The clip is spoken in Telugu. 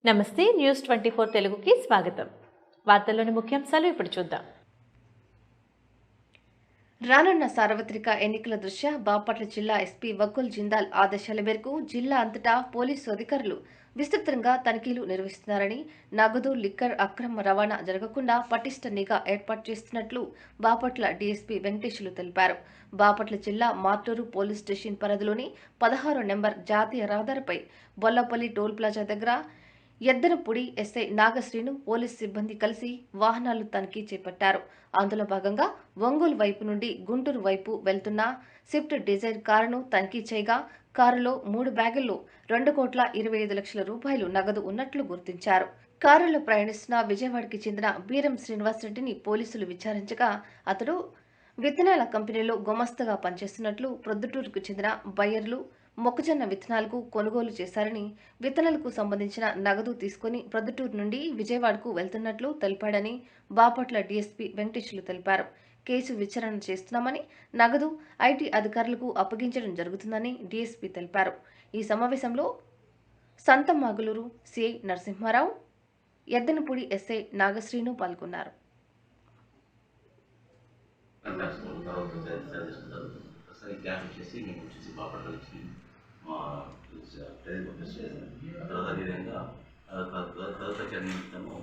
నమస్తే న్యూస్ 24 తెలుగుకి స్వాగతం. వార్తల్లోని ముఖ్యాంశాలు ఇప్పుడు చూద్దాం. రానున్న సార్వత్రిక ఎన్నికల దృష్ట్యా బాపట్ల జిల్లా ఎస్పీ వకుల్ జిందాల్ ఆదేశాల మేరకు జిల్లా అంతటా పోలీసు అధికారులు విస్తృతంగా తనిఖీలు నిర్వహిస్తున్నారని, నగదు, లిక్కర్ అక్రమ రవాణా జరగకుండా పటిష్ట నిఘా ఏర్పాటు చేస్తున్నట్లు బాపట్ల డీఎస్పీ వెంకటేశ్వర్లు తెలిపారు. బాపట్ల జిల్లా మార్టూరు పోలీస్ స్టేషన్ పరిధిలోని 16 నెంబర్ జాతీయ రహదారిపై బొల్లపల్లి టోల్ ప్లాజా దగ్గర ఎద్దనపూడి ఎస్ఐ నాగశ్రీను పోలీస్ సిబ్బంది కలిసి వాహనాలు తనిఖీ చేపట్టారు. అందులో భాగంగా ఒంగోలు వైపు నుండి గుంటూరు వైపు వెళ్తున్న స్విఫ్ట్ డిజైర్ కారును తనిఖీ చేయగా కారులో 3 బ్యాగుల్లో 2,25,00,000 రూపాయలు నగదు ఉన్నట్లు గుర్తించారు. కారులో ప్రయాణిస్తున్న విజయవాడకి చెందిన బీరం శ్రీనివాసరెడ్డిని పోలీసులు విచారించగా అతడు విత్తనాల కంపెనీలో గుమస్తాగా పనిచేస్తున్నట్లు, ప్రొద్దుటూరుకు చెందిన బయ్యర్లు మొక్కజొన్న విత్తనాలకు కొనుగోలు చేశారని, విత్తనాలకు సంబంధించిన నగదు తీసుకుని ప్రొద్దుటూరు నుండి విజయవాడకు వెళ్తున్నట్లు తెలిపాడని బాపట్ల డీఎస్పీ వెంకటేశ్వర్లు తెలిపారు. కేసు విచారణ చేస్తున్నామని, నగదు ఐటీ అధికారులకు అప్పగించడం జరుగుతుందని డీఎస్పీ తెలిపారు. ఈ సమావేశంలో సంతమాగులూరు సిఐ నరసింహారావు, ఎద్దనపూడి ఎస్ఐ నాగశ్రీను పాల్గొన్నారు. క్యాష్ వచ్చేసి మీకు వచ్చేసి బాపట్ల వచ్చి ట్రైన్ పంపిస్తే తర్వాత అదేవిధంగా తదుపరి నిమిత్తము